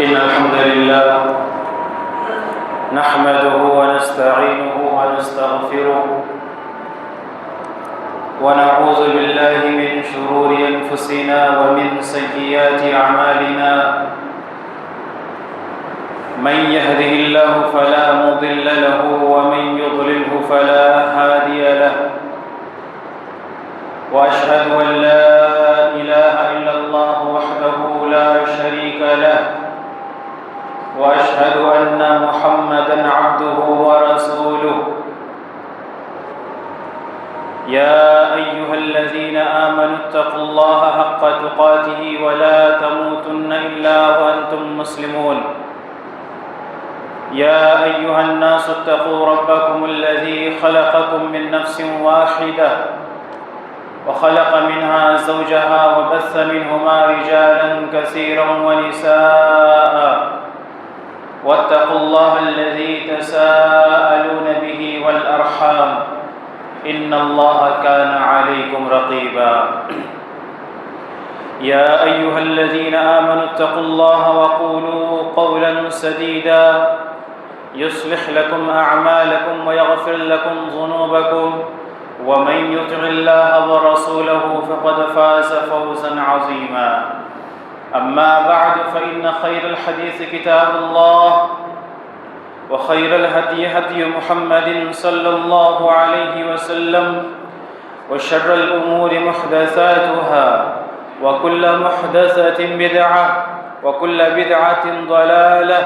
إن الحمد لله نحمده ونستعينه ونستغفره ونعوذ بالله من شرور أنفسنا ومن سيئات أعمالنا من يهده الله فلا مضل له ومن يضلله فلا هادي له وأشهد أن لا إله إلا الله وحده لا شريك له وأشهد أن محمدًا عبده ورسوله يا أيها الذين آمنوا اتقوا الله حق تقاته ولا تموتن إلا وأنتم مسلمون يا أيها الناس اتقوا ربكم الذي خلقكم من نفس واحدة وخلق منها زوجها وبث منهما رجالا كثيرا ونساء واتقوا الله الذي تساءلون به والأرحام إن الله كان عليكم رقيبا يا أيها الذين آمنوا اتقوا الله وقولوا قولا سديدا يصلح لكم أعمالكم ويغفر لكم ذنوبكم ومن يطع الله ورسوله فقد فاز فوزا عظيما أما بعد فإن خير الحديث كتاب الله وخير الهدي هدي محمد صلى الله عليه وسلم وشر الأمور محدثاتها وكل محدثة بدعة وكل بدعة ضلالة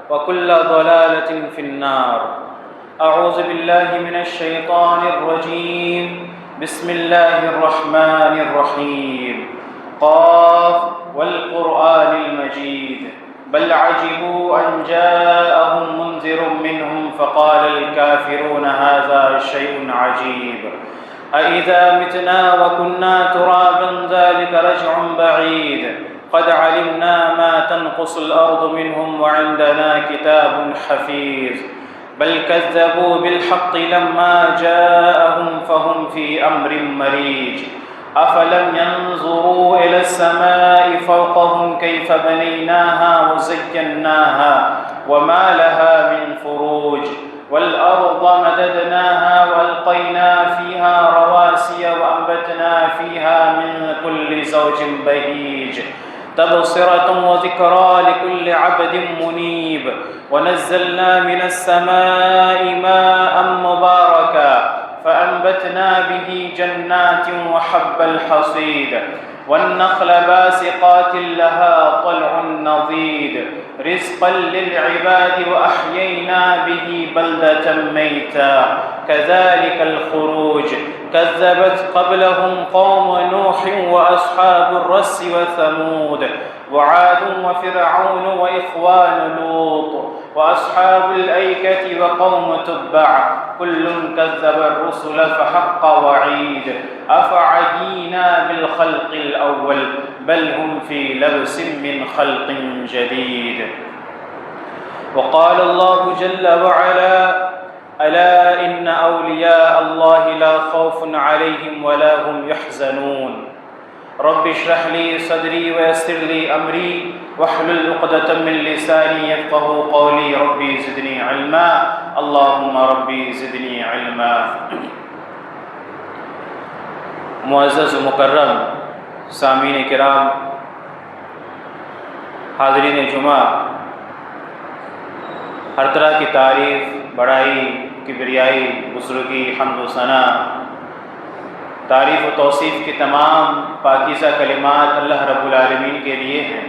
وكل ضلالة في النار. أعوذ بالله من الشيطان الرجيم. بسم الله الرحمن الرحيم. قاف والقرآن المجيد بل عجبوا أن جاءهم منذر منهم فقال الكافرون هذا شيء عجيب أإذا متنا وكنا ترابا ذلك رجع بعيد قد علمنا ما تنقص الأرض منهم وعندنا كتاب حفيظ بل كذبوا بالحق لما جاءهم فهم في أمر مريج أفلم ينظروا إلى السماء فوقهم كيف بنيناها وزيناها وما لها من فروج والأرض مددناها وألقينا فيها رواسي وأنبتنا فيها من كل زوج بهيج تبصرة وذكرى لكل عبد منيب ونزلنا من السماء ماء مباركا فأنبتنا به جنات وحب الحصيد والنخل باسقات لها طلع نضيد رزقا للعباد وأحيينا به بلدة ميتا كذلك الخروج كذبت قبلهم قوم نوح وأصحاب الرس وثمود وعاد وفرعون وإخوان لوط وأصحاب الأيكة وقوم تبع كل كذب الرسل فحق وعيد أفعينا بالخلق الأول بل هم في لبس من خلق جديد. وقال الله جل وعلا ألا إن أولياء الله لا خوف عليهم ولا هم يحزنون رب اشرح لي صدري ويسر لي أمري واحلل عقدة من لساني يفقهوا قولي ربي زدني علما اللهم ربي زدني علما. معزز و مکرم سامعین کرام، حاضرین جمعہ، ہر طرح کی تعریف، بڑائی، کبریائی، بزرگی، حمد و ثنا، تعریف و توصیف کی تمام پاکیزہ کلمات اللہ رب العالمین کے لیے ہیں،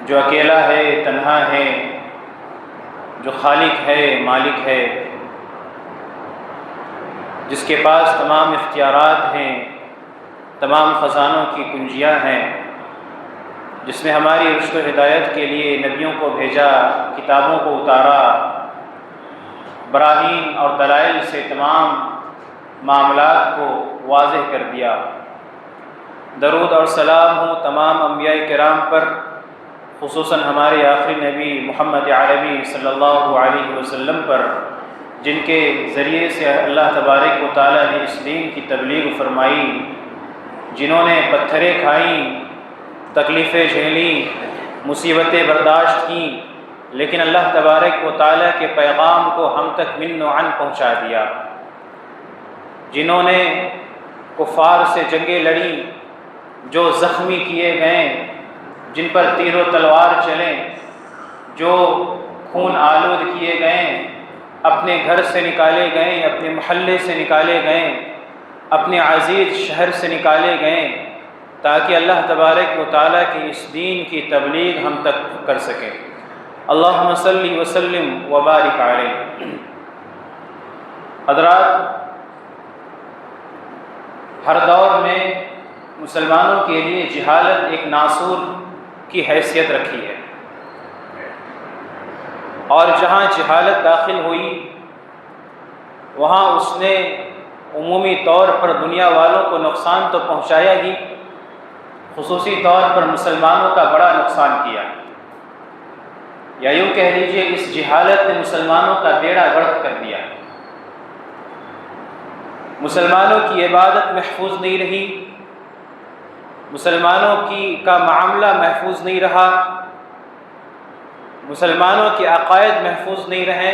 جو اکیلا ہے، تنہا ہے، جو خالق ہے، مالک ہے، جس کے پاس تمام اختیارات ہیں، تمام خزانوں کی کنجیاں ہیں، جس نے ہماری رشد و ہدایت کے لیے نبیوں کو بھیجا، کتابوں کو اتارا، براہین اور دلائل سے تمام معاملات کو واضح کر دیا۔ درود اور سلام ہو تمام انبیاء کرام پر، خصوصاً ہمارے آخری نبی محمد عربی صلی اللہ علیہ وسلم پر، جن کے ذریعے سے اللہ تبارک و تعالیٰ نے اس دین کی تبلیغ فرمائی، جنہوں نے پتھریں کھائیں، تکلیفیں جھیلیں، مصیبتیں برداشت کیں، لیکن اللہ تبارک و تعالیٰ کے پیغام کو ہم تک من و عن پہنچا دیا۔ جنہوں نے کفار سے جنگیں لڑیں، جو زخمی کیے گئے، جن پر تیر و تلوار چلیں، جو خون آلود کیے گئے، اپنے گھر سے نکالے گئے، اپنے محلے سے نکالے گئے، اپنے عزیز شہر سے نکالے گئے، تاکہ اللہ تبارک و تعالیٰ کے اس دین کی تبلیغ ہم تک کر سکیں۔ اللہم صلی وسلم وبارک علیہ۔ حضرات، ہر دور میں مسلمانوں کے لیے جہالت ایک ناسور کی حیثیت رکھی ہے، اور جہاں جہالت داخل ہوئی وہاں اس نے عمومی طور پر دنیا والوں کو نقصان تو پہنچایا ہی، خصوصی طور پر مسلمانوں کا بڑا نقصان کیا، یا یوں کہہ لیجیے اس جہالت نے مسلمانوں کا بیڑا غرق کر دیا۔ مسلمانوں کی عبادت محفوظ نہیں رہی، مسلمانوں کا معاملہ محفوظ نہیں رہا، مسلمانوں کے عقائد محفوظ نہیں رہے،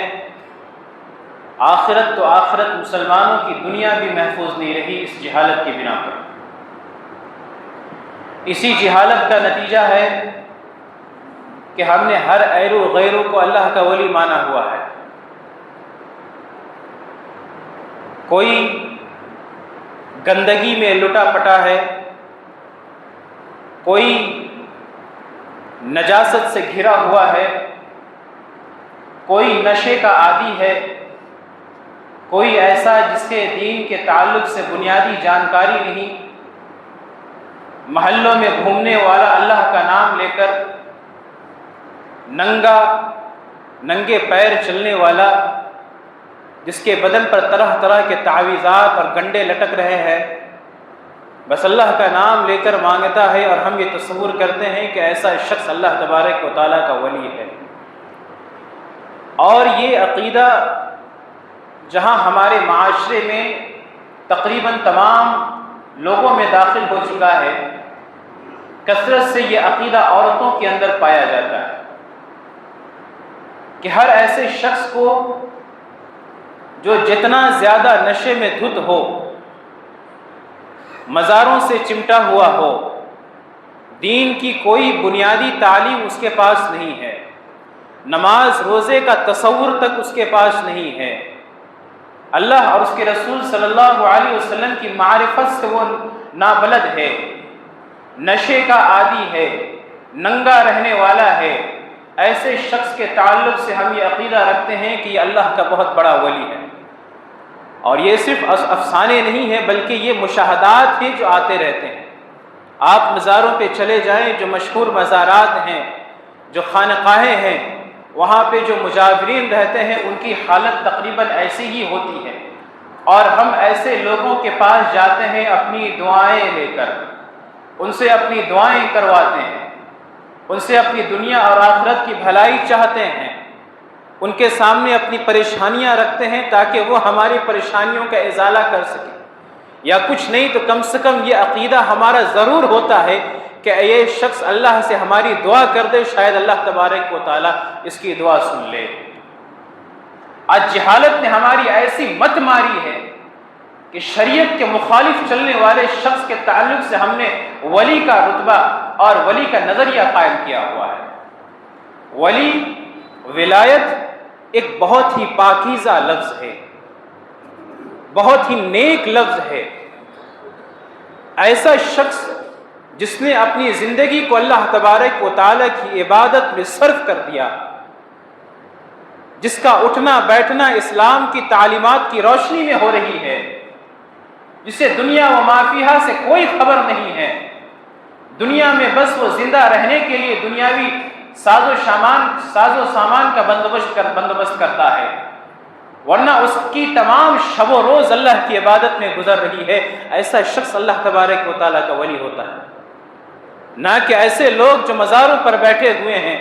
آخرت تو آخرت، مسلمانوں کی دنیا بھی محفوظ نہیں رہی اس جہالت کی بنا پر۔ اسی جہالت کا نتیجہ ہے کہ ہم نے ہر ایرو غیرو کو اللہ کا ولی مانا ہوا ہے۔ کوئی گندگی میں لٹا پٹا ہے، کوئی نجاست سے گھرا ہوا ہے، کوئی نشے کا عادی ہے، کوئی ایسا جس کے دین کے تعلق سے بنیادی جانکاری نہیں، محلوں میں گھومنے والا، اللہ کا نام لے کر ننگے پیر چلنے والا، جس کے بدن پر طرح طرح کے تعویذات اور گنڈے لٹک رہے ہیں، بس اللہ کا نام لے کر مانگتا ہے، اور ہم یہ تصور کرتے ہیں کہ ایسا شخص اللہ تبارک و تعالیٰ کا ولی ہے۔ اور یہ عقیدہ جہاں ہمارے معاشرے میں تقریباً تمام لوگوں میں داخل ہو چکا ہے، کثرت سے یہ عقیدہ عورتوں کے اندر پایا جاتا ہے کہ ہر ایسے شخص کو جو جتنا زیادہ نشے میں دھت ہو، مزاروں سے چمٹا ہوا ہو، دین کی کوئی بنیادی تعلیم اس کے پاس نہیں ہے، نماز روزے کا تصور تک اس کے پاس نہیں ہے، اللہ اور اس کے رسول صلی اللہ علیہ وسلم کی معرفت سے وہ نابلد ہے، نشے کا عادی ہے، ننگا رہنے والا ہے، ایسے شخص کے تعلق سے ہم یہ عقیدہ رکھتے ہیں کہ یہ اللہ کا بہت بڑا ولی ہے۔ اور یہ صرف افسانے نہیں ہیں، بلکہ یہ مشاہدات ہیں جو آتے رہتے ہیں۔ آپ مزاروں پہ چلے جائیں، جو مشہور مزارات ہیں، جو خانقاہیں ہیں، وہاں پہ جو مجاورین رہتے ہیں ان کی حالت تقریباً ایسی ہی ہوتی ہے، اور ہم ایسے لوگوں کے پاس جاتے ہیں اپنی دعائیں لے کر، ان سے اپنی دعائیں کرواتے ہیں، ان سے اپنی دنیا اور آخرت کی بھلائی چاہتے ہیں، ان کے سامنے اپنی پریشانیاں رکھتے ہیں تاکہ وہ ہماری پریشانیوں کا ازالہ کر سکیں، یا کچھ نہیں تو کم سے کم یہ عقیدہ ہمارا ضرور ہوتا ہے کہ یہ شخص اللہ سے ہماری دعا کر دے، شاید اللہ تبارک و تعالیٰ اس کی دعا سن لے۔ آج جہالت نے ہماری ایسی مت ماری ہے کہ شریعت کے مخالف چلنے والے شخص کے تعلق سے ہم نے ولی کا رتبہ اور ولی کا نظریہ قائم کیا ہوا ہے۔ ولی، ولایت ایک بہت ہی پاکیزہ لفظ ہے، بہت ہی نیک لفظ ہے۔ ایسا شخص جس نے اپنی زندگی کو اللہ تبارک و تعالیٰ کی عبادت میں صرف کر دیا، جس کا اٹھنا بیٹھنا اسلام کی تعلیمات کی روشنی میں ہو رہی ہے، جسے دنیا و ما فیہا سے کوئی خبر نہیں ہے، دنیا میں بس وہ زندہ رہنے کے لیے دنیاوی ساز و سامان کا بندوبست کرتا ہے، ورنہ اس کی تمام شب و روز اللہ کی عبادت میں گزر رہی ہے، ایسا شخص اللہ تبارک و تعالیٰ کا ولی ہوتا ہے۔ نہ کہ ایسے لوگ جو مزاروں پر بیٹھے ہوئے ہیں،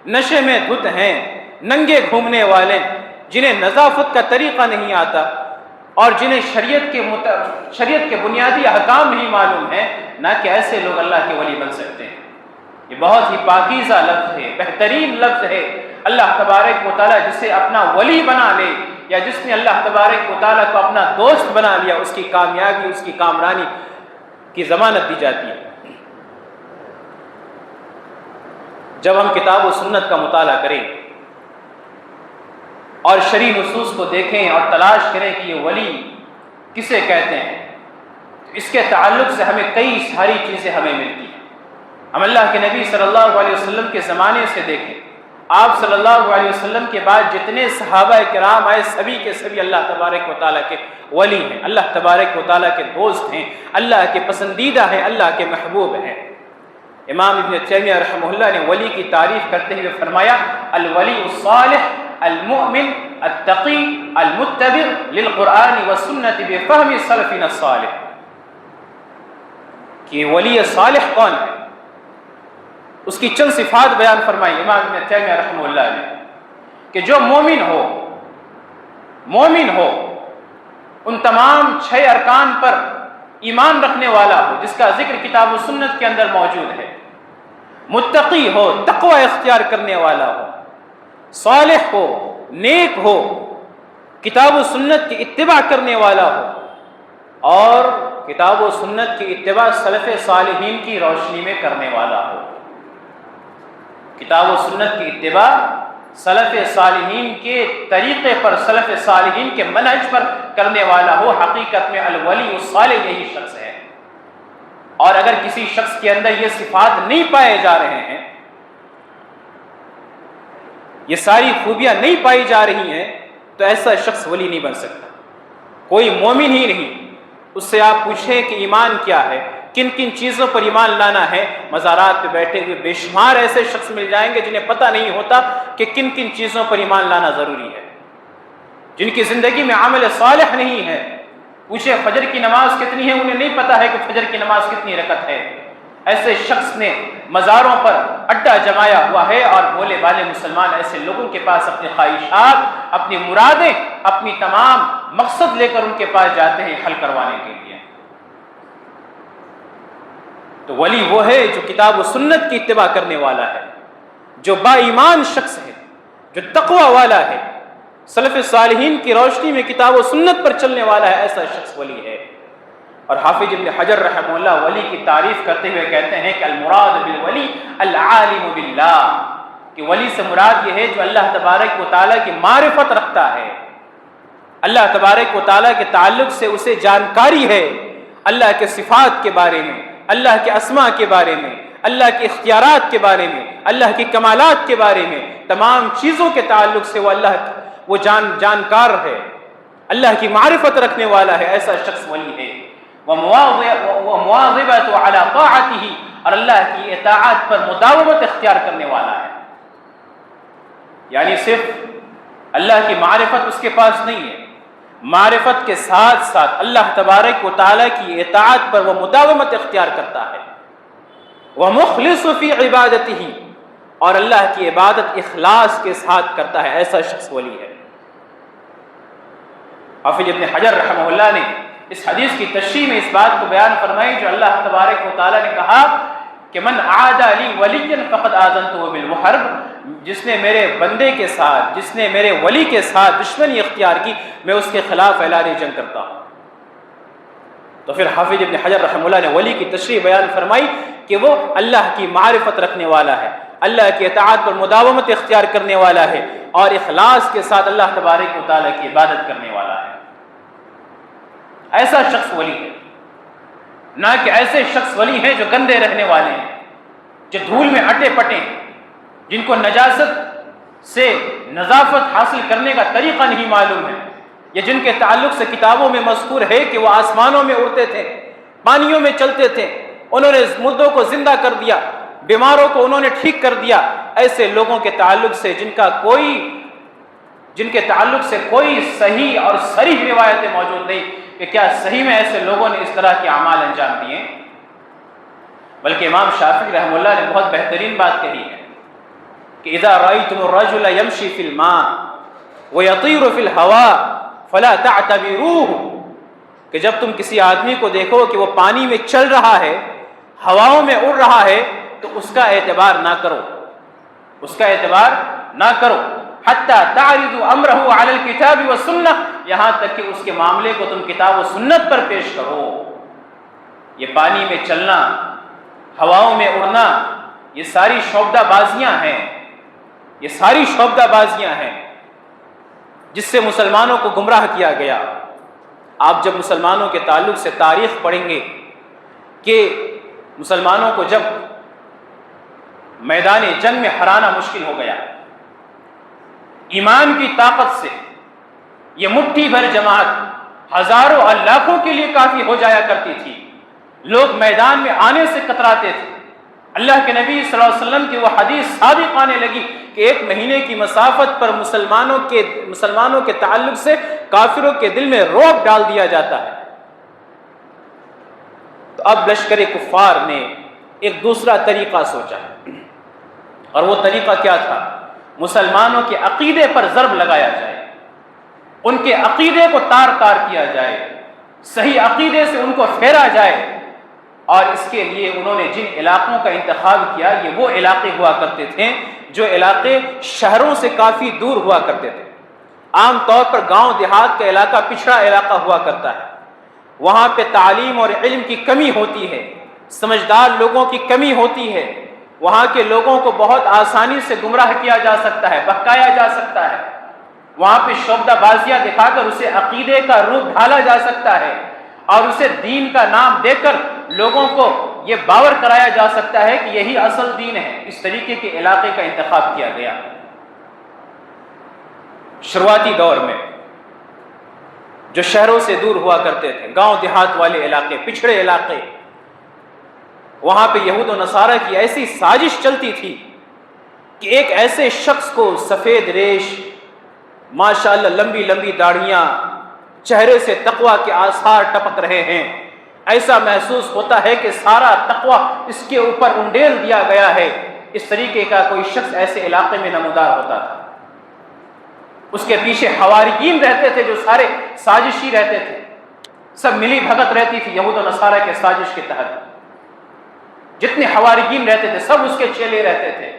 نشے میں دھت ہیں، ننگے گھومنے والے، جنہیں نظافت کا طریقہ نہیں آتا اور جنہیں شریعت کے بنیادی احکام نہیں معلوم ہیں، نہ کہ ایسے لوگ اللہ کے ولی بن سکتے ہیں۔ یہ بہت ہی پاکیزہ لفظ ہے، بہترین لفظ ہے۔ اللہ تبارک و تعالیٰ جسے اپنا ولی بنا لے، یا جس نے اللہ تبارک و تعالیٰ کو اپنا دوست بنا لیا، اس کی کامیابی، اس کی کامرانی کی ضمانت دی جاتی ہے۔ جب ہم کتاب و سنت کا مطالعہ کریں اور شرعی نصوص کو دیکھیں اور تلاش کریں کہ یہ ولی کسے کہتے ہیں، اس کے تعلق سے ہمیں کئی ساری چیزیں ہمیں ملتی ہیں۔ ہم اللہ کے نبی صلی اللہ علیہ وسلم کے زمانے سے دیکھیں، آپ صلی اللہ علیہ وسلم کے بعد جتنے صحابہ کرام آئے سبھی کے سبھی اللہ تبارک و تعالیٰ کے ولی ہیں، اللہ تبارک و تعالیٰ کے دوست ہیں، اللہ کے پسندیدہ ہیں، اللہ کے محبوب ہیں۔ امام ابن تیمیہ رحمہ اللہ نے ولی کی تعریف کرتے ہوئے فرمایا، الولی الصالح المؤمن التقی المتبع للقرآن والسنة بفہم سلفنا الصالح، کہ ولی صالح کون ہے، اس کی چند صفات بیان فرمائی امام ابن تیمیہ رحمہ اللہ نے، کہ جو مومن ہو ان تمام 6 ارکان پر ایمان رکھنے والا ہو جس کا ذکر کتاب و سنت کے اندر موجود ہے، متقی ہو، تقوی اختیار کرنے والا ہو، صالح ہو، نیک ہو، کتاب و سنت کی اتباع کرنے والا ہو، اور کتاب و سنت کی اتباع سلف صالحین کی روشنی میں کرنے والا ہو۔ کتاب و سنت کی اتباع سلف صالحین کے طریقے پر، سلف صالحین کے منہج پر کرنے والا ہو۔ حقیقت میں الولی الصالح یہی شخص ہے، اور اگر کسی شخص کے اندر یہ صفات نہیں پائے جا رہے ہیں، یہ ساری خوبیاں نہیں پائی جا رہی ہیں، تو ایسا شخص ولی نہیں بن سکتا، کوئی مومن ہی نہیں۔ اس سے آپ پوچھیں کہ ایمان کیا ہے، کن کن چیزوں پر ایمان لانا ہے، مزارات پہ بیٹھے ہوئے بے شمار ایسے شخص مل جائیں گے جنہیں پتہ نہیں ہوتا کہ کن کن چیزوں پر ایمان لانا ضروری ہے، جن کی زندگی میں عمل صالح نہیں ہے۔ پوچھے فجر کی نماز کتنی ہے، انہیں نہیں پتہ ہے کہ فجر کی نماز کتنی رکعت ہے۔ ایسے شخص نے مزاروں پر اڈا جمایا ہوا ہے، اور بھولے بھالے مسلمان ایسے لوگوں کے پاس اپنی خواہشات، اپنی مرادیں، اپنی تمام مقصد لے کر ان کے پاس جاتے ہیں حل کروانے کے لیے۔ تو ولی وہ ہے جو کتاب و سنت کی اتباع کرنے والا ہے، جو با ایمان شخص ہے، جو تقوی والا ہے، سلف صالحین کی روشنی میں کتاب و سنت پر چلنے والا ہے، ایسا شخص ولی ہے۔ اور حافظ ابن حجر رحمہ اللہ ولی کی تعریف کرتے ہوئے کہتے ہیں کہ المراد بالولی العالم باللہ، کہ ولی سے مراد یہ ہے جو اللہ تبارک و تعالیٰ کی معرفت رکھتا ہے، اللہ تبارک و تعالیٰ کے تعلق سے اسے جانکاری ہے، اللہ کے صفات کے بارے میں، اللہ کے اسماء کے بارے میں، اللہ کے اختیارات کے بارے میں، اللہ کی کمالات کے بارے میں، تمام چیزوں کے تعلق سے وہ جانکار ہے، اللہ کی معرفت رکھنے والا ہے، ایسا شخص ولی ہے۔ وَمُوَاظِبَةُ عَلَى طَاعَتِهِ، اور اللہ کی اطاعت پر مداومت اختیار کرنے والا ہے، یعنی صرف اللہ کی معرفت اس کے پاس نہیں ہے، معرفت کے ساتھ ساتھ اللہ تبارک و تعالیٰ کی اطاعت پر وہ مداومت اختیار کرتا ہے۔ وَمُخْلِصُ فِي عِبَادَتِهِ، اور اللہ کی عبادت اخلاص کے ساتھ کرتا ہے، ایسا شخص ولی ہے۔ حافظ ابن حجر رحمہ اللہ نے اس حدیث کی تشریح میں اس بات کو بیان فرمائی جو اللہ تبارک و تعالیٰ نے کہا کہ من عادى لي وليا فقد آذنته بالحرب، جس نے میرے بندے کے ساتھ، جس نے میرے ولی کے ساتھ دشمنی اختیار کی، میں اس کے خلاف اعلان جنگ کرتا ہوں۔ تو پھر حافظ ابن حجر رحمہ اللہ نے ولی کی تشریح بیان فرمائی کہ وہ اللہ کی معرفت رکھنے والا ہے، اللہ کی اطاعت پر مداومت اختیار کرنے والا ہے، اور اخلاص کے ساتھ اللہ تبارک و تعالیٰ کی عبادت کرنے والا ہے، ایسا شخص ولی ہے۔ نہ کہ ایسے شخص ولی ہیں جو گندے رہنے والے ہیں، جو دھول میں اٹے پٹے ہیں، جن کو نجاست سے نظافت حاصل کرنے کا طریقہ نہیں معلوم ہے، یا جن کے تعلق سے کتابوں میں مذکور ہے کہ وہ آسمانوں میں اڑتے تھے، پانیوں میں چلتے تھے، انہوں نے مردوں کو زندہ کر دیا، بیماروں کو انہوں نے ٹھیک کر دیا۔ ایسے لوگوں کے تعلق سے جن کے تعلق سے کوئی صحیح اور صریح روایتیں موجود نہیں کہ کیا صحیح میں ایسے لوگوں نے اس طرح کے اعمال انجام دیے، بلکہ امام شافعی رحمہ اللہ نے بہت بہترین بات کہی ہے کہ اذا رأيتم الرجل يمشي في الماء ويطير في الهواء فلا تعتبروه، کہ جب تم کسی آدمی کو دیکھو کہ وہ پانی میں چل رہا ہے، ہواؤں میں اڑ رہا ہے، تو اس کا اعتبار نہ کرو، اس کا اعتبار نہ کرو، حتی تعرض امرہ علی الکتاب والسنہ، یہاں تک کہ اس کے معاملے کو تم کتاب و سنت پر پیش کرو۔ یہ پانی میں چلنا، ہواؤں میں اڑنا، یہ ساری شعبدہ بازیاں ہیں، یہ ساری شعبدہ بازیاں ہیں جس سے مسلمانوں کو گمراہ کیا گیا۔ آپ جب مسلمانوں کے تعلق سے تاریخ پڑھیں گے کہ مسلمانوں کو جب میدان جنگ میں ہرانا مشکل ہو گیا، ایمان کی طاقت سے یہ مٹھی بھر جماعت ہزاروں اور لاکھوں کے لیے کافی ہو جایا کرتی تھی، لوگ میدان میں آنے سے کتراتے تھے۔ اللہ کے نبی صلی اللہ علیہ وسلم کی وہ حدیث صادق آنے لگی کہ 1 مہینے کی مسافت پر مسلمانوں کے تعلق سے کافروں کے دل میں رعب ڈال دیا جاتا ہے۔ تو اب لشکر کفار نے ایک دوسرا طریقہ سوچا، اور وہ طریقہ کیا تھا؟ مسلمانوں کے عقیدے پر ضرب لگایا جائے، ان کے عقیدے کو تار تار کیا جائے، صحیح عقیدے سے ان کو پھیرا جائے۔ اور اس کے لیے انہوں نے جن علاقوں کا انتخاب کیا، یہ وہ علاقے ہوا کرتے تھے جو علاقے شہروں سے کافی دور ہوا کرتے تھے۔ عام طور پر گاؤں دیہات کا علاقہ پچھڑا علاقہ ہوا کرتا ہے، وہاں پہ تعلیم اور علم کی کمی ہوتی ہے، سمجھدار لوگوں کی کمی ہوتی ہے، وہاں کے لوگوں کو بہت آسانی سے گمراہ کیا جا سکتا ہے، بہکایا جا سکتا ہے، وہاں پہ شعبدہ بازیاں دکھا کر اسے عقیدے کا روپ ڈھالا جا سکتا ہے، اور اسے دین کا نام دے کر لوگوں کو یہ باور کرایا جا سکتا ہے کہ یہی اصل دین ہے۔ اس طریقے کے علاقے کا انتخاب کیا گیا۔ شروعاتی دور میں جو شہروں سے دور ہوا کرتے تھے، گاؤں دیہات والے علاقے، پچھڑے علاقے، وہاں پہ یہود و نصارہ کی ایسی سازش چلتی تھی کہ ایک ایسے شخص کو سفید ریش، ماشاءاللہ لمبی لمبی داڑھیاں، چہرے سے تقویٰ کے آثار ٹپک رہے ہیں، ایسا محسوس ہوتا ہے کہ سارا تقویٰ اس کے اوپر انڈیل دیا گیا ہے۔ اس طریقے کا کوئی شخص ایسے علاقے میں نمودار ہوتا تھا۔ اس کے پیچھے حواریین رہتے تھے جو سارے سازشی رہتے تھے، سب ملی بھگت رہتی تھی یہود و نصارہ کے سازش کے تحت۔ جتنے حواریین رہتے تھے سب اس کے چیلے رہتے تھے۔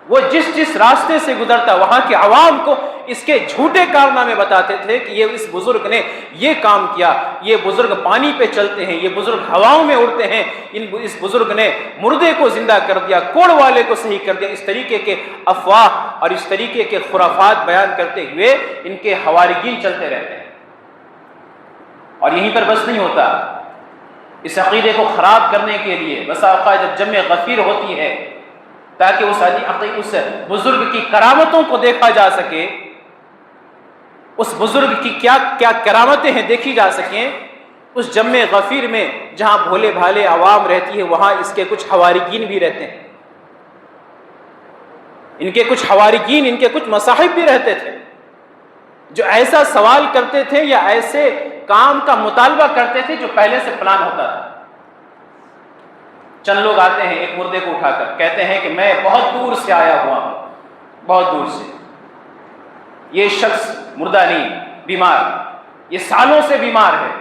وہ جس راستے سے گزرتا وہاں کے عوام کو اس کے جھوٹے کارنامے بتاتے تھے کہ یہ اس بزرگ نے یہ کام کیا، یہ بزرگ پانی پہ چلتے ہیں، یہ بزرگ ہواؤں میں اڑتے ہیں، اس بزرگ نے مردے کو زندہ کر دیا، کوڑ والے کو صحیح کر دیا۔ اس طریقے کے افواہ اور اس طریقے کے خرافات بیان کرتے ہوئے ان کے حواریین چلتے رہتے ہیں۔ اور یہیں پر بس نہیں ہوتا، اس عقیدے کو خراب کرنے کے لیے بسا اوقات جب جمع غفیر ہوتی ہے تاکہ اس بزرگ کی کرامتوں کو دیکھا جا سکے، اس بزرگ کی کیا کیا کرامتیں ہیں دیکھی جا سکیں، اس جمع غفیر میں جہاں بھولے بھالے عوام رہتی ہے وہاں اس کے کچھ حواریین بھی رہتے ہیں، ان کے کچھ حواریین، ان کے کچھ مصاحب بھی رہتے تھے جو ایسا سوال کرتے تھے یا ایسے کام کا مطالبہ کرتے تھے جو پہلے سے پلان ہوتا تھا۔ چند لوگ آتے ہیں ایک مردے کو اٹھا کر کہتے ہیں کہ میں بہت دور سے آیا ہوا ہوں، بہت دور سے، یہ شخص مردہ نہیں، بیمار، یہ سالوں سے بیمار ہے،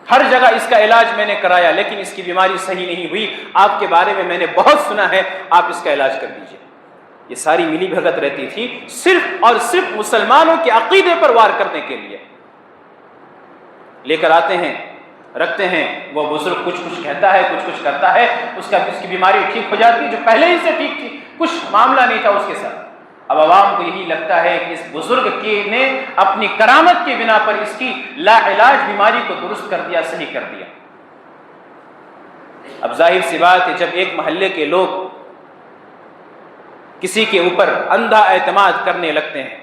ہر جگہ اس کا علاج میں نے کرایا لیکن اس کی بیماری صحیح نہیں ہوئی، آپ کے بارے میں میں نے بہت سنا ہے، آپ اس کا علاج کر دیجئے۔ یہ ساری ملی بھگت رہتی تھی صرف اور صرف مسلمانوں کے عقیدے پر وار کرنے کے لیے۔ لے کر آتے ہیں، رکھتے ہیں، وہ بزرگ کچھ کہتا ہے، کچھ کرتا ہے، اس کی بیماری ٹھیک ہو جاتی ہے جو پہلے ہی سے ٹھیک تھی، کچھ معاملہ نہیں تھا اس کے ساتھ۔ اب عوام کو یہی لگتا ہے کہ اس بزرگ نے اپنی کرامت کی بنا پر اس کی لا علاج بیماری کو درست کر دیا، صحیح کر دیا۔ اب ظاہر سی بات ہے جب ایک محلے کے لوگ کسی کے اوپر اندھا اعتماد کرنے لگتے ہیں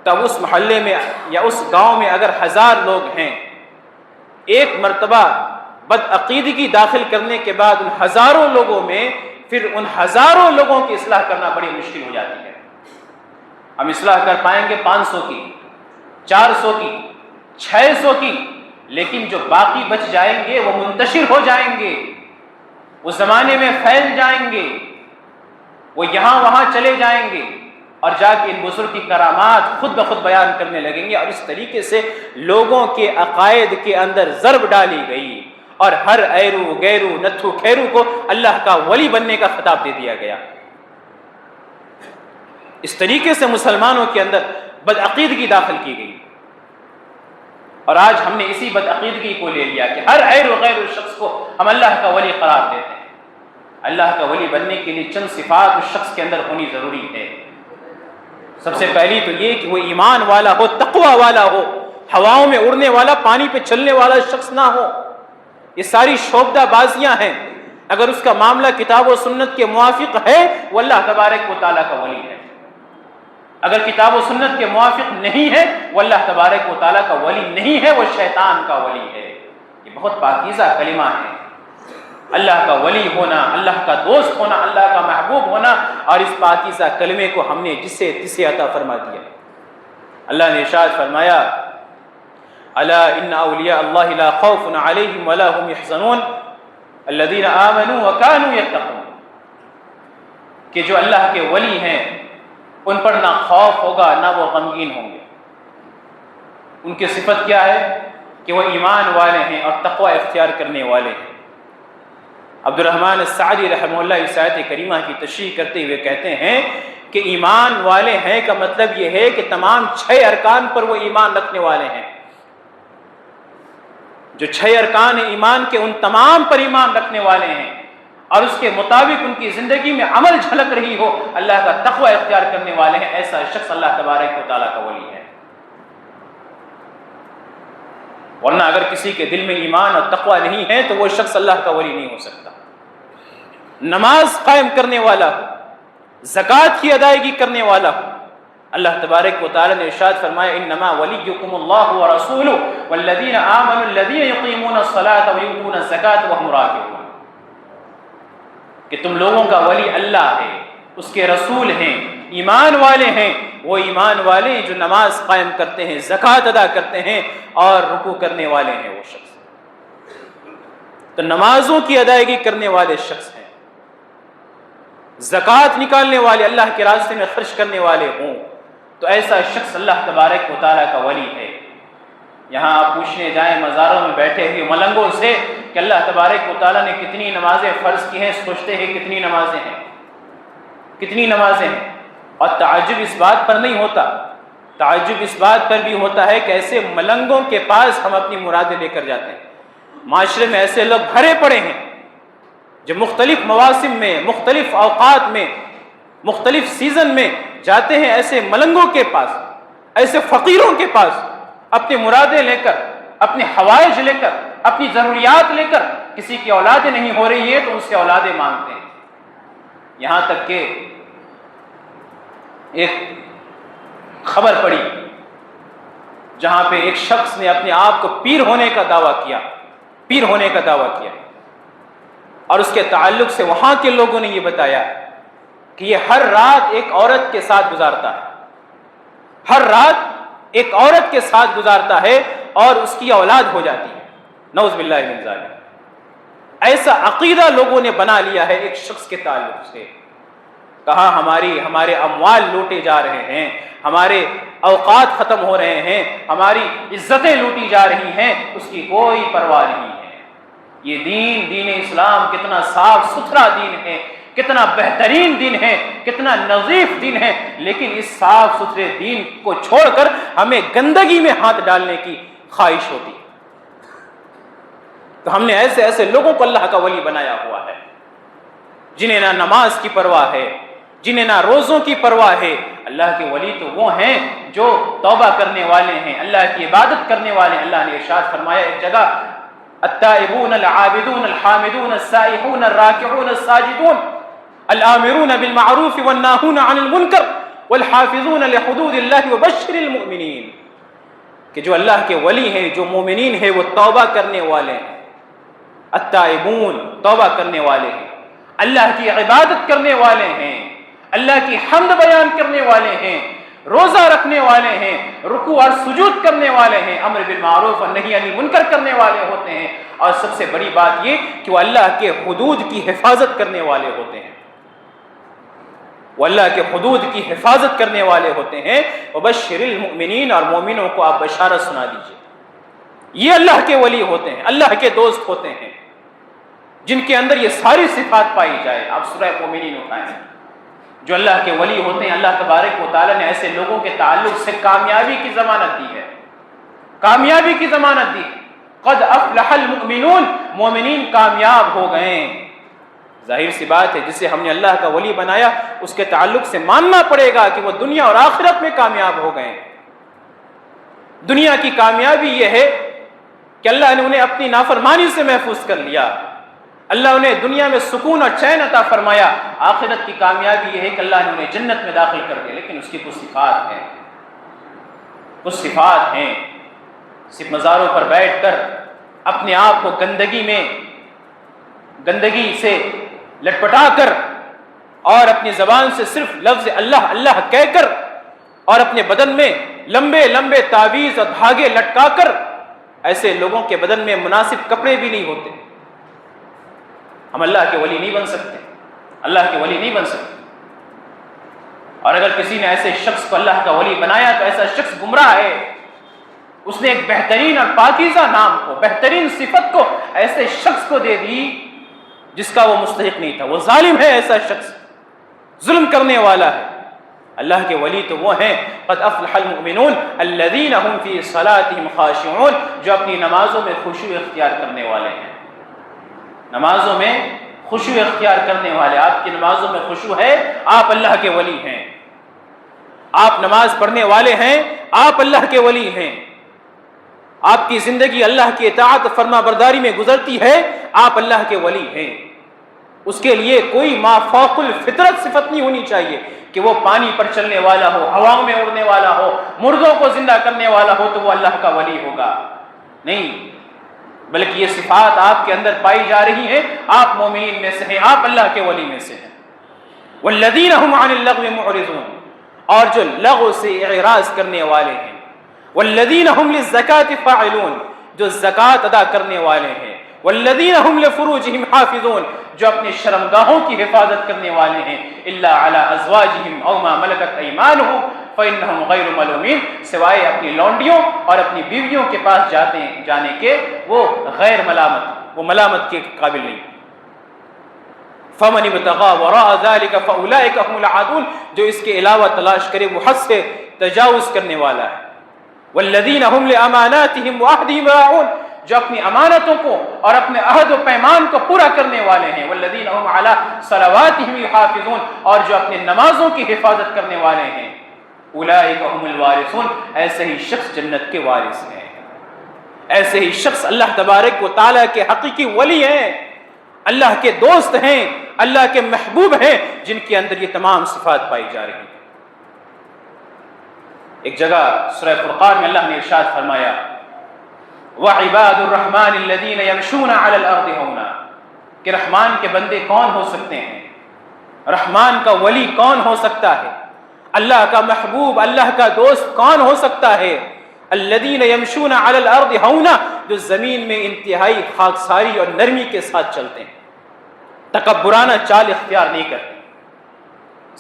تب اس محلے میں یا اس گاؤں میں اگر 1000 لوگ ہیں، ایک مرتبہ بدعقیدگی داخل کرنے کے بعد ان ہزاروں لوگوں میں پھر ان ہزاروں لوگوں کی اصلاح کرنا بڑی مشکل ہو جاتی ہے۔ ہم اصلاح کر پائیں گے 500 کی، 400 کی، 600 کی، لیکن جو باقی بچ جائیں گے وہ منتشر ہو جائیں گے، وہ زمانے میں پھیل جائیں گے، وہ یہاں وہاں چلے جائیں گے اور جا کے ان بزرگ کی کرامات خود بخود بیان کرنے لگیں گے، اور اس طریقے سے لوگوں کے عقائد کے اندر ضرب ڈالی گئی اور ہر ایرو گیرو نتھو کھیرو کو اللہ کا ولی بننے کا خطاب دے دیا گیا۔ اس طریقے سے مسلمانوں کے اندر بدعقیدگی داخل کی گئی، اور آج ہم نے اسی بدعقیدگی کو لے لیا کہ ہر غیر و غیر شخص کو ہم اللہ کا ولی قرار دیتے ہیں۔ اللہ کا ولی بننے کے لیے چند صفات اس شخص کے اندر ہونی ضروری ہے۔ سب سے پہلی تو یہ کہ وہ ایمان والا ہو، تقوی والا ہو، ہواؤں میں اڑنے والا، پانی پہ چلنے والا شخص نہ ہو۔ یہ ساری شعبدہ بازیاں ہیں، اگر اس کا معاملہ کتاب و سنت کے موافق ہے وہ اللہ تبارک و تعالیٰ کا ولی ہے، اگر کتاب و سنت کے موافق نہیں ہے وہ اللہ تبارک و تعالیٰ کا ولی نہیں ہے، وہ شیطان کا ولی ہے۔ یہ بہت پاکیزہ کلمہ ہے، اللہ کا ولی ہونا، اللہ کا دوست ہونا، اللہ کا محبوب ہونا، اور اس پاکیزہ کلمے کو ہم نے جسے تسے عطا فرما دیا۔ اللہ نے ارشاد فرمایا الا ان اولیاء اللہ لا خوف علیہم ولا هم يحزنون الذین آمنوا وكانوا يتقون، کہ جو اللہ کے ولی ہیں ان پر نہ خوف ہوگا نہ وہ غمگین ہوں گے۔ ان کی صفت کیا ہے؟ کہ وہ ایمان والے ہیں اور تقوی اختیار کرنے والے ہیں۔ عبد الرحمن السعدی رحمہ اللہ اس آیت کریمہ کی تشریح کرتے ہوئے کہتے ہیں کہ ایمان والے ہیں کا مطلب یہ ہے کہ تمام 6 ارکان پر وہ ایمان رکھنے والے ہیں۔ جو 6 ارکان ایمان کے ان تمام پر ایمان رکھنے والے ہیں اور اس کے مطابق ان کی زندگی میں عمل جھلک رہی ہو، اللہ کا تقوی اختیار کرنے والے ہیں، ایسا شخص اللہ تبارک و تعالیٰ کا ولی ہے۔ ورنہ اگر کسی کے دل میں ایمان اور تقوی نہیں ہے تو وہ شخص اللہ کا ولی نہیں ہو سکتا۔ نماز قائم کرنے والا ہو، زکوٰۃ کی ادائیگی کرنے والا ہو، اللہ تبارک و تعالی نے ارشاد فرمایا انما ولیکم اللہ ورسولہ والذین آمنوا الذین یقیمون الصلاۃ ویؤتون الزکاۃ وهم راکعون، کہ تم لوگوں کا ولی اللہ ہے، اس کے رسول ہیں، ایمان والے ہیں، وہ ایمان والے ہیں جو نماز قائم کرتے ہیں، زکوٰۃ ادا کرتے ہیں اور رکوع کرنے والے ہیں وہ شخص۔ تو نمازوں کی ادائیگی کرنے والے شخص ہیں، زکوٰۃ نکالنے والے، اللہ کے راستے میں خرچ کرنے والے ہوں، تو ایسا شخص اللہ تبارک و تعالیٰ کا ولی ہے۔ یہاں آپ پوچھنے جائیں مزاروں میں بیٹھے ہوئے ملنگوں سے کہ اللہ تبارک و تعالیٰ نے کتنی نمازیں فرض کی ہیں، سوچتے ہیں کتنی نمازیں ہیں، کتنی نمازیں ہیں، اور تعجب اس بات پر نہیں ہوتا، تعجب اس بات پر بھی ہوتا ہے کہ ایسے ملنگوں کے پاس ہم اپنی مرادیں لے کر جاتے ہیں۔ معاشرے میں ایسے لوگ بھرے پڑے ہیں جو مختلف مواسم میں، مختلف اوقات میں، مختلف سیزن میں جاتے ہیں ایسے ملنگوں کے پاس، ایسے فقیروں کے پاس، اپنی مرادیں لے کر، اپنے حوائج لے کر، اپنی ضروریات لے کر، کسی کی اولادیں نہیں ہو رہی ہے تو ان سے اولادیں مانگتے ہیں۔ یہاں تک کہ ایک خبر پڑی جہاں پہ ایک شخص نے اپنے آپ کو پیر ہونے کا دعویٰ کیا، پیر ہونے کا دعویٰ کیا، اور اس کے تعلق سے وہاں کے لوگوں نے یہ بتایا کہ یہ ہر رات ایک عورت کے ساتھ گزارتا ہے، ہر رات ایک عورت کے ساتھ گزارتا ہے اور اس کی اولاد ہو جاتی ہے، نعوذ باللہ من ذالک۔ ایسا عقیدہ لوگوں نے بنا لیا ہے ایک شخص کے تعلق سے۔ کہا ہمارے اموال لوٹے جا رہے ہیں، ہمارے اوقات ختم ہو رہے ہیں، ہماری عزتیں لوٹی جا رہی ہیں، اس کی کوئی پرواہ نہیں ہے۔ یہ دین اسلام کتنا صاف ستھرا دین ہے، کتنا بہترین دین ہے، کتنا نظیف دین ہے، لیکن اس صاف ستھرے دین کو چھوڑ کر ہمیں گندگی میں ہاتھ ڈالنے کی خواہش ہوتی ہے۔ تو ہم نے ایسے لوگوں کو اللہ کا ولی بنایا ہوا ہے جنہیں نہ نماز کی پرواہ ہے، جنہیں نہ روزوں کی پرواہ ہے۔ اللہ کے ولی تو وہ ہیں جو توبہ کرنے والے ہیں، اللہ کی عبادت کرنے والے ہیں۔ اللہ نے ارشاد فرمایا ایک جگہ التائبون العابدون الحامدون السائحون الراکعون الساجدون الآمرون بالمعروف والناہون عن المنکر والحافظون لحدود اللہ وبشر المؤمنین، کہ جو اللہ کے ولی ہیں، جو مومنین ہیں، وہ توبہ کرنے والے ہیں۔ التائبون توبہ کرنے والے ہیں، اللہ کی عبادت کرنے والے ہیں، اللہ کی حمد بیان کرنے والے ہیں، روزہ رکھنے والے ہیں، رکوع اور سجود کرنے والے ہیں، امر بالمعروف اور نہی عن المنکر کرنے والے ہوتے ہیں، اور سب سے بڑی بات یہ کہ وہ اللہ کے حدود کی حفاظت کرنے والے ہوتے ہیں، وہ اللہ کے حدود کی حفاظت کرنے والے ہوتے ہیں۔ وبشر المؤمنین، اور مومنوں کو آپ بشارت سنا دیجیے۔ یہ اللہ کے ولی ہوتے ہیں، اللہ کے دوست ہوتے ہیں، جن کے اندر یہ ساری صفات پائی جائے۔ آپ سورہ مومنین اٹھائیں، جو اللہ کے ولی ہوتے ہیں، اللہ تبارک و تعالیٰ نے ایسے لوگوں کے تعلق سے کامیابی کی ضمانت دی ہے، کامیابی کی ضمانت دی۔ قد افلح المؤمنون، مومنین کامیاب ہو گئے۔ ظاہر سی بات ہے، جسے ہم نے اللہ کا ولی بنایا اس کے تعلق سے ماننا پڑے گا کہ وہ دنیا اور آخرت میں کامیاب ہو گئے۔ دنیا کی کامیابی یہ ہے کہ اللہ نے انہیں اپنی نافرمانی سے محفوظ کر لیا، اللہ انہیں دنیا میں سکون اور چین عطا فرمایا۔ آخرت کی کامیابی یہ ہے کہ اللہ نے انہیں جنت میں داخل کر دیا، لیکن اس کی کچھ صفات ہیں، کچھ صفات ہیں۔ صرف مزاروں پر بیٹھ کر اپنے آپ کو گندگی سے لٹپٹا کر اور اپنی زبان سے صرف لفظ اللہ اللہ کہہ کر اور اپنے بدن میں لمبے لمبے تعویذ اور دھاگے لٹکا کر، ایسے لوگوں کے بدن میں مناسب کپڑے بھی نہیں ہوتے۔ ہم اللہ کے ولی نہیں بن سکتے، اللہ کے ولی نہیں بن سکتے۔ اور اگر کسی نے ایسے شخص کو اللہ کا ولی بنایا تو ایسا شخص گمراہ ہے۔ اس نے ایک بہترین اور پاکیزہ نام کو، بہترین صفت کو ایسے شخص کو دے دی جس کا وہ مستحق نہیں تھا۔ وہ ظالم ہے، ایسا شخص ظلم کرنے والا ہے۔ اللہ کے ولی تو وہ ہیں قد افلح المؤمنون الذین هم فی صلاتهم خاشعون، جو اپنی نمازوں میں خشوع اختیار کرنے والے ہیں، نمازوں میں خشوع اختیار کرنے والے۔ آپ کی نمازوں میں خشوع ہے، آپ اللہ کے ولی ہیں۔ آپ نماز پڑھنے والے ہیں، آپ اللہ کے ولی ہیں۔ آپ کی زندگی اللہ کی اطاعت فرما برداری میں گزرتی ہے، آپ اللہ کے ولی ہیں۔ اس کے لیے کوئی ما فوق الفطرت صفت نہیں ہونی چاہیے کہ وہ پانی پر چلنے والا ہو، ہواؤں میں اڑنے والا ہو، مردوں کو زندہ کرنے والا ہو تو وہ اللہ کا ولی ہوگا، نہیں، بلکہ یہ صفات آپ کے اندر پائی جا رہی ہیں، آپ مومنین میں سے ہیں، آپ اللہ کے ولی میں سے ہیں۔ والذین هم عن اللغو معرضون، اور جو لغو سے اعراض کرنے والے ہیں۔ والذین هم للزکاة فاعلون، جو زکوٰۃ ادا کرنے والے ہیں۔ والذین هم لفروجهم حافظون، جو اپنی شرمگاہوں کی حفاظت کرنے والے ہیں۔ الا علی ازواجهم او ما ملکت ایمانهم فانهم غیر ملومین، سوائے اپنی لونڈیوں اور اپنی بیویوں کے پاس جانے کے وہ غیر ملامت، وہ ملامت کے قابل نہیں۔ فمن ابتغى وراء ذلك فاولئک هم العادون، جو اس کے علاوہ تلاش کرے وہ حد سے تجاوز کرنے والا ہے۔ والذین هم لاماناتهم وعهدهم راعون، جو اپنی امانتوں کو اور اپنے عہد و پیمان کو پورا کرنے والے ہیں۔ والذین هم علی صلواتهم یحافظون، اور جو اپنی نمازوں کی حفاظت کرنے والے ہیں۔ اولئک هم الوارثون، ایسے ہی شخص جنت کے وارث ہیں، ایسے ہی شخص اللہ تبارک و تعالیٰ کے حقیقی ولی ہیں، اللہ کے دوست ہیں، اللہ کے محبوب ہیں، جن کے اندر یہ تمام صفات پائی جا رہی ہیں۔ ایک جگہ سورہ فرقان میں اللہ نے ارشاد فرمایا وَعِبَادُ الرَّحْمَنِ الَّذِينَ يَمْشُونَ عَلَى الْأَرْضِ هَوْنًا، کہ رحمان کے بندے کون ہو سکتے ہیں، رحمان کا ولی کون ہو سکتا ہے، اللہ کا محبوب، اللہ کا دوست کون ہو سکتا ہے؟ الَّذِينَ يَمْشُونَ عَلَى الْأَرْضِ هَوْنًا، جو زمین میں انتہائی خاکساری اور نرمی کے ساتھ چلتے ہیں، تکبرانہ چال اختیار نہیں کرتے،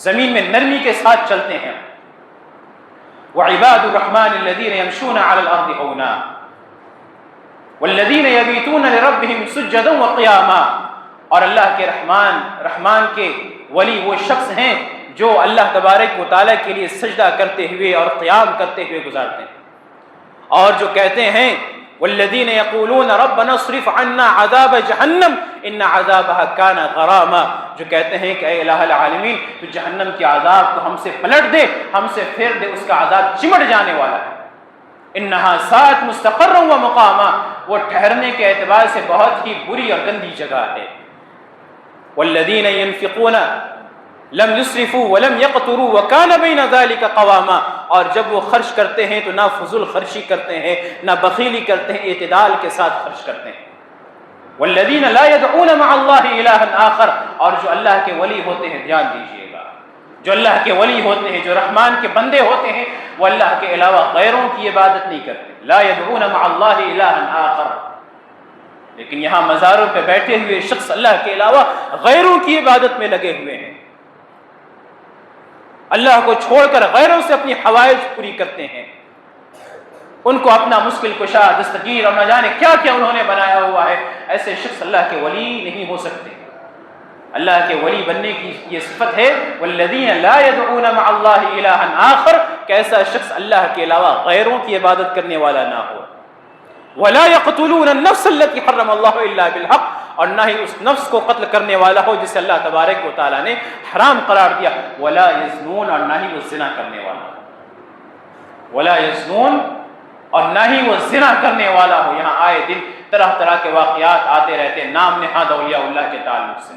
زمین میں نرمی کے ساتھ چلتے ہیں۔ وعباد الرحمن الذين يمشون على الارض هونا والذين يبيتون لربهم سجدا وقياما، اور اللہ کے رحمان کے ولی وہ شخص ہیں جو اللہ تبارک و تعالیٰ کے لیے سجدہ کرتے ہوئے اور قیام کرتے ہوئے گزارتے ہیں، اور جو کہتے ہیں والذین یقولون ربنا اصرف عنا عذاب جہنم ان عذابها كان غراما، جو کہتے ہیں کہ اے الہ العالمین تو جہنم کے عذاب کو ہم سے پلٹ دے، ہم سے پھیر دے، اس کا عذاب چمٹ جانے والا ہے۔ انها ساءت مستقرا ومقاما، وہ ٹھہرنے کے اعتبار سے بہت ہی بری اور گندی جگہ ہے۔ والذین ينفقون لم يسرفوا ولم يقتروا وكان بين ذلك قواما، اور جب وہ خرچ کرتے ہیں تو نہ فضول خرچی کرتے ہیں، نہ بخیلی کرتے ہیں، اعتدال کے ساتھ خرچ کرتے ہیں۔ والذین لا يدعون مع اللہ الہا آخر، اور جو اللہ کے ولی ہوتے ہیں، دھیان دیجئے گا، جو اللہ کے ولی ہوتے ہیں، جو رحمان کے بندے ہوتے ہیں، وہ اللہ کے علاوہ غیروں کی عبادت نہیں کرتے۔ لا يدعون مع اللہ الہا آخر، لیکن یہاں مزاروں پہ بیٹھے ہوئے شخص اللہ کے علاوہ غیروں کی عبادت میں لگے ہوئے ہیں، اللہ کو چھوڑ کر غیروں سے اپنی حوائج پوری کرتے ہیں۔ ان کو اپنا مشکل کشا، دستگیر اور نہ جانے کیا کیا انہوں نے بنایا ہوا ہے، ایسے شخص اللہ کے ولی نہیں ہو سکتے۔ اللہ کے ولی بننے کی یہ صفت ہے، والذین لا يدعون مع اللہ الہا آخر، کہ ایسا شخص اللہ کے علاوہ غیروں کی عبادت کرنے والا نہ ہو۔ ولا يقتلون النفس التي حرم اللہ الا بالحق، اور نہ ہی اس نفس کو قتل کرنے والا ہو جسے اللہ تبارک و تعالیٰ نے حرام قرار دیا۔ ولا یزنون، اور نہ ہی وہ زنا کرنے والا ہو۔ ولا یزنون، اور نہ ہی وہ زنا کرنے والا ہو۔ یہاں آئے دن طرح طرح کے واقعات آتے رہتے ہیں نام نہاد اولیاء اللہ کے تعلق سے۔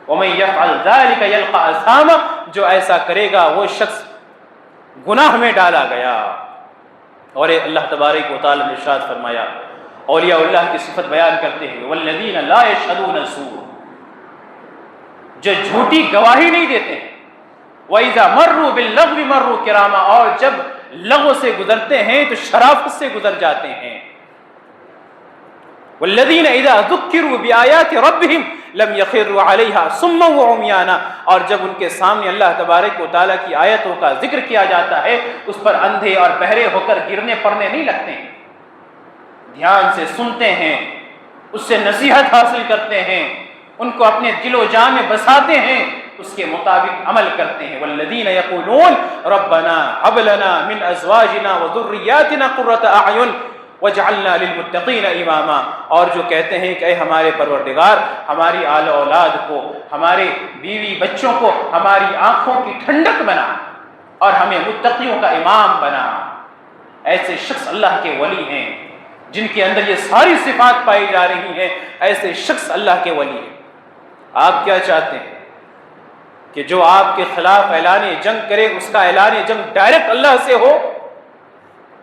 وَمَن يَفْعَلْ ذَلِكَ يَلْقَ أَثَامًا، جو ایسا کرے گا وہ شخص گناہ میں ڈالا گیا۔ اور اللہ تبارک و تعالیٰ نے ارشاد فرمایا اولیاء اللہ کی صفت بیان کرتے ہوئے، وَالَّذِينَ لَا يَشْهَدُونَ الزُّورَ، جو جھوٹی گواہی نہیں دیتے ہیں، وَإِذَا مَرُّوا بِاللَّغْوِ مَرُّوا كِرَامًا، اور جب لغو سے گزرتے ہیں تو شرافت سے گزر جاتے ہیں۔ والذین اذا ذکروا بآیات ربہم لم یخروا علیہا صما وعمیانا، اور جب ان کے سامنے اللہ تبارک و تعالیٰ کی آیتوں کا ذکر کیا جاتا ہے اس پر اندھے اور بہرے ہو کر گرنے پڑنے نہیں لگتے ہیں، دھیان سے سنتے ہیں، اس سے نصیحت حاصل کرتے ہیں، ان کو اپنے دل و جان میں بساتے ہیں، اس کے مطابق عمل کرتے ہیں۔ والذین یقولون ربنا هب لنا من ازواجنا وذریاتنا قرۃ اعین وجعلنا للمتقین اماما، اور جو کہتے ہیں کہ اے ہمارے پروردگار ہماری آل اولاد کو، ہمارے بیوی بچوں کو ہماری آنکھوں کی ٹھنڈک بنا اور ہمیں متقیوں کا امام بنا۔ ایسے شخص اللہ کے ولی ہیں جن کے اندر یہ ساری صفات پائی جا رہی ہیں، ایسے شخص اللہ کے ولی ہیں۔ آپ کیا چاہتے ہیں کہ جو آپ کے خلاف اعلان جنگ کرے اس کا اعلان جنگ ڈائریکٹ اللہ سے ہو؟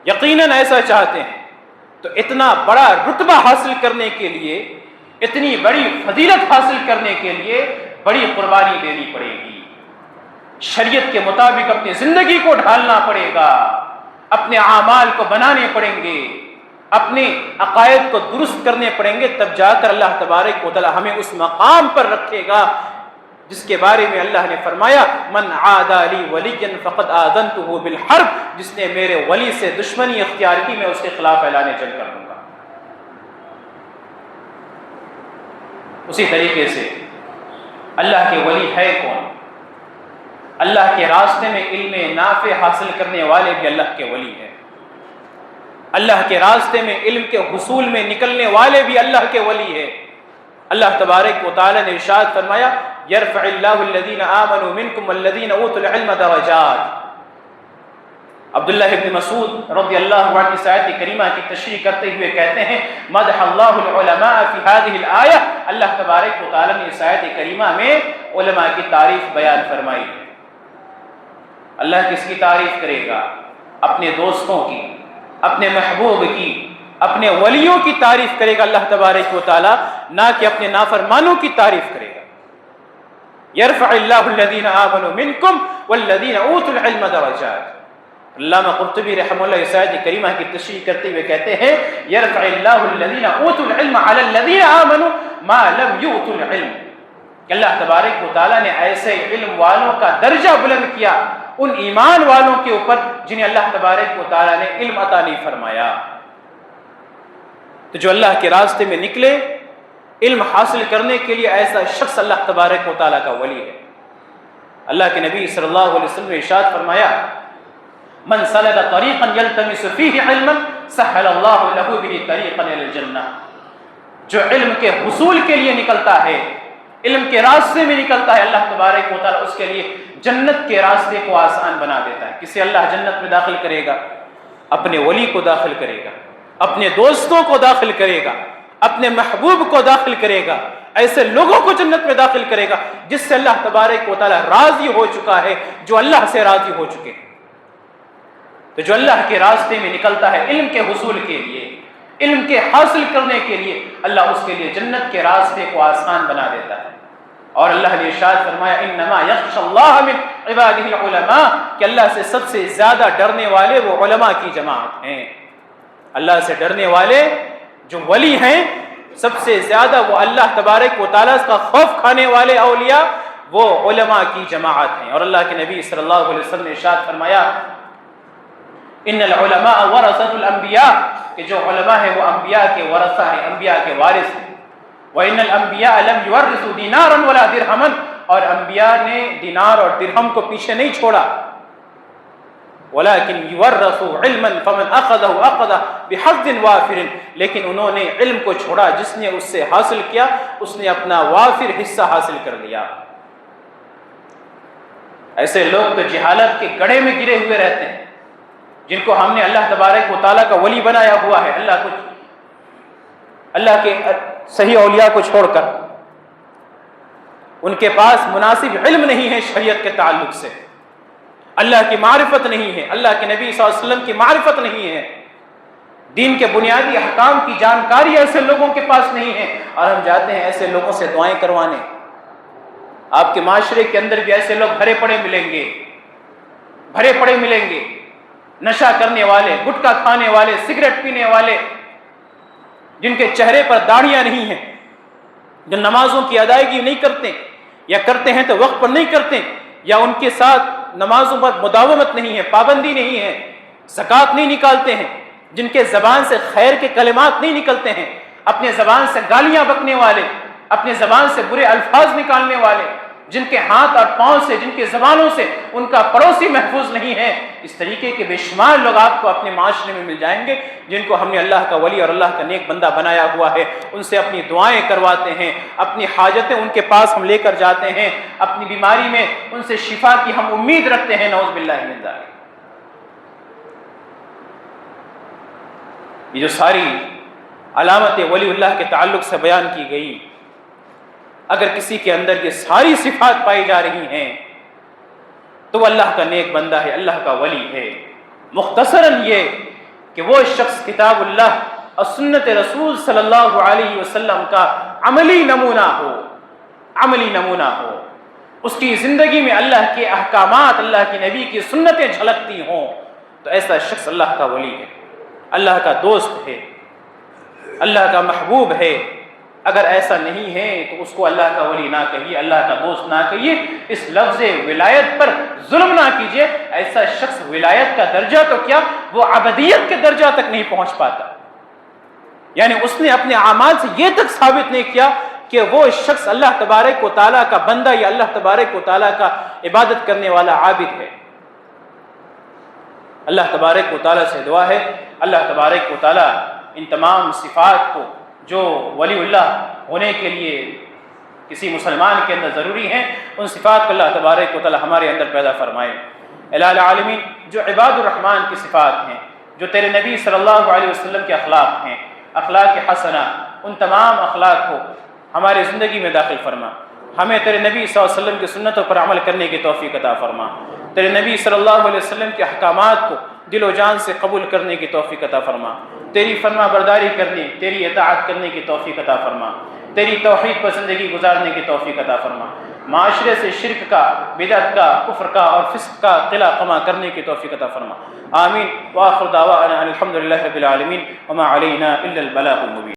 یقیناً ایسا چاہتے ہیں تو اتنا بڑا رتبہ حاصل کرنے کے لیے، اتنی بڑی فضیلت حاصل کرنے کے لیے بڑی قربانی دینی پڑے گی، شریعت کے مطابق اپنی زندگی کو ڈھالنا پڑے گا، اپنے اعمال کو بنانے پڑیں گے، اپنے عقائد کو درست کرنے پڑیں گے، تب جا کر اللہ تبارک و تعالی ہمیں اس مقام پر رکھے گا جس کے بارے میں اللہ نے فرمایا من عادى لي وليا فقد آذنته بالحرب، جس نے میرے ولی سے دشمنی اختیار کی میں اس کے خلاف اعلان جنگ کر دوں گا۔ اسی طریقے سے اللہ کے ولی ہے کون؟ اللہ کے راستے میں علم نافع حاصل کرنے والے بھی اللہ کے ولی ہیں، اللہ کے راستے میں علم کے حصول میں نکلنے والے بھی اللہ کے ولی ہیں۔ اللہ تبارک و تعالی نے ارشاد فرمایا یرفع اللہ الذین آمنوا منکم والذین اوتوا العلم درجات۔ عبداللہ ابن مسعود رضی اللہ عنہ اس آیت کریمہ کی تشریح کرتے ہوئے کہتے ہیں مدح اللہ العلماء فی هذه الآیہ، اللہ تبارک و تعالی نے اس آیت کریمہ میں علماء کی تعریف بیان فرمائی ہے۔ اللہ کس کی تعریف کرے گا؟ اپنے دوستوں کی، اپنے محبوب کی، اپنے ولیوں کی تعریف کرے گا اللہ تبارک و تعالی، نہ کہ اپنے نافرمانوں کی تعریف کرے گا۔ یرفع اللہ الذین آمنوا منکم والذین اوتوا العلم درجات۔ علامہ قرطبی رحمہ اللہ اس آیت کریمہ کی تشریح کرتے ہوئے کہتے ہیں یرفع اللہ الذین اوتوا العلم علی الذین آمنوا ما لم یؤتوا العلم، کہ اللہ تبارک و تعالی نے ایسے علم والوں کا درجہ بلند کیا ان ایمان والوں کے اوپر جنہیں اللہ تبارک و تعالی نے علم عطا نہیں فرمایا۔ تو جو اللہ کے راستے میں نکلے علم حاصل کرنے کے لیے، ایسا شخص اللہ تبارک و تعالیٰ کا ولی ہے۔ اللہ کے نبی صلی اللہ علیہ وسلم نے ارشاد فرمایا من سلک طریقا یلتمس فیہ علما سہل اللہ لہ بہ طریقا الی الجنہ، جو علم کے حصول کے لیے نکلتا ہے، علم کے راستے میں نکلتا ہے، اللہ تبارک و تعالیٰ اس کے لیے جنت کے راستے کو آسان بنا دیتا ہے۔ کسے اللہ جنت میں داخل کرے گا؟ اپنے ولی کو داخل کرے گا، اپنے دوستوں کو داخل کرے گا، اپنے محبوب کو داخل کرے گا، ایسے لوگوں کو جنت میں داخل کرے گا جس سے اللہ تبارک و تعالی راضی ہو چکا ہے، جو اللہ سے راضی ہو چکے ہیں۔ تو جو اللہ کے راستے میں نکلتا ہے علم کے حصول کے لیے، علم کے حاصل کرنے کے لیے، اللہ اس کے لیے جنت کے راستے کو آسان بنا دیتا ہے۔ اور اللہ نے ارشاد فرمایا انما یخشی اللہ من عبادہ العلماء، کہ اللہ سے سب سے زیادہ ڈرنے والے وہ علماء کی جماعت ہیں۔ اللہ سے ڈرنے والے جو ولی ہیں سب سے زیادہ وہ اللہ تبارک و تعالیٰ کا خوف کھانے والے اولیاء وہ علماء کی جماعت ہیں۔ اور اللہ کے نبی صلی اللہ علیہ وسلم نے ارشاد فرمایا ان العلماء ورثۃ الانبیاء، کہ جو علماء ہیں وہ انبیاء کے ورثہ ہیں، انبیاء کے وارث ہیں۔ وان الانبیاء لم یورثوا دینارا ولا درہما، اور انبیاء نے دینار اور درہم کو پیچھے نہیں چھوڑا، ولیکن یورثوا علما فمن اخذہ اخذ بحظ وافر، لیکن انہوں نے علم کو چھوڑا، جس نے اس سے حاصل کیا اس نے اپنا وافر حصہ حاصل کر لیا۔ ایسے لوگ تو جہالت کے گڑھے میں گرے ہوئے رہتے ہیں، جن کو ہم نے اللہ تبارک و تعالیٰ کا ولی بنایا ہوا ہے، اللہ کے صحیح اولیاء کو چھوڑ کر ان کے پاس مناسب علم نہیں ہے شریعت کے تعلق سے، اللہ کی معرفت نہیں ہے، اللہ کے نبی صلی اللہ علیہ وسلم کی معرفت نہیں ہے، دین کے بنیادی احکام کی جانکاری ایسے لوگوں کے پاس نہیں ہے، اور ہم جاتے ہیں ایسے لوگوں سے دعائیں کروانے۔ آپ کے معاشرے کے اندر بھی ایسے لوگ بھرے پڑے ملیں گے، نشہ کرنے والے، گٹکا کھانے والے، سگریٹ پینے والے، جن کے چہرے پر داڑھیاں نہیں ہیں، جو نمازوں کی ادائیگی نہیں کرتے، یا کرتے ہیں تو وقت پر نہیں کرتے، یا ان کے ساتھ نمازوں پر مداومت نہیں ہے، پابندی نہیں ہے، زکوٰۃ نہیں نکالتے ہیں، جن کے زبان سے خیر کے کلمات نہیں نکلتے ہیں، اپنے زبان سے گالیاں بکنے والے، اپنے زبان سے برے الفاظ نکالنے والے، جن کے ہاتھ اور پاؤں سے، جن کے زبانوں سے ان کا پڑوسی محفوظ نہیں ہے۔ اس طریقے کے بے شمار لوگ آپ کو اپنے معاشرے میں مل جائیں گے، جن کو ہم نے اللہ کا ولی اور اللہ کا نیک بندہ بنایا ہوا ہے، ان سے اپنی دعائیں کرواتے ہیں، اپنی حاجتیں ان کے پاس ہم لے کر جاتے ہیں، اپنی بیماری میں ان سے شفا کی ہم امید رکھتے ہیں، نعوذ باللہ من ذالک۔ یہ جو ساری علامت ولی اللہ کے تعلق سے بیان کی گئی، اگر کسی کے اندر یہ ساری صفات پائی جا رہی ہیں تو وہ اللہ کا نیک بندہ ہے، اللہ کا ولی ہے۔ مختصراً یہ کہ وہ شخص کتاب اللہ اور سنت رسول صلی اللہ علیہ وسلم کا عملی نمونہ ہو، اس کی زندگی میں اللہ کے احکامات، اللہ کے نبی کی سنتیں جھلکتی ہوں، تو ایسا شخص اللہ کا ولی ہے، اللہ کا دوست ہے، اللہ کا محبوب ہے۔ اگر ایسا نہیں ہے تو اس کو اللہ کا ولی نہ کہیے، اللہ کا دوست نہ کہیے، اس لفظ ولایت پر ظلم نہ کیجیے۔ ایسا شخص ولایت کا درجہ تو کیا، وہ عبدیت کے درجہ تک نہیں پہنچ پاتا، یعنی اس نے اپنے اعمال سے یہ تک ثابت نہیں کیا کہ وہ شخص اللہ تبارک و تعالیٰ کا بندہ یا اللہ تبارک و تعالیٰ کا عبادت کرنے والا عابد ہے۔ اللہ تبارک و تعالیٰ سے دعا ہے، اللہ تبارک و تعالیٰ ان تمام صفات کو جو ولی اللہ ہونے کے لیے کسی مسلمان کے اندر ضروری ہیں، ان صفات کو اللہ تبارک و تعالیٰ ہمارے اندر پیدا فرمائے۔ الہ العالمین، جو عباد الرحمن کی صفات ہیں، جو تیرے نبی صلی اللہ علیہ وسلم کے اخلاق ہیں، اخلاق حسنہ، ان تمام اخلاق کو ہماری زندگی میں داخل فرما، ہمیں تیرے نبی صلی اللہ علیہ وسلم کی سنتوں پر عمل کرنے کی توفیق عطا فرما، تیرے نبی صلی اللہ علیہ وسلم کے احکامات کو دل و جان سے قبول کرنے کی توفیق عطا فرما، تیری فرما برداری کرنے، تیری اطاعت کرنے کی توفیق عطا فرما، تیری توحید پر زندگی گزارنے کی توفیق عطا فرما، معاشرے سے شرک کا، بدعت کا، کفر کا اور فسق کا قلع قما کرنے کی توفیق عطا فرما۔ آمین۔ وآخر دعوانا الحمد للہ رب العالمین، وما علینا الا البلاغ المبین۔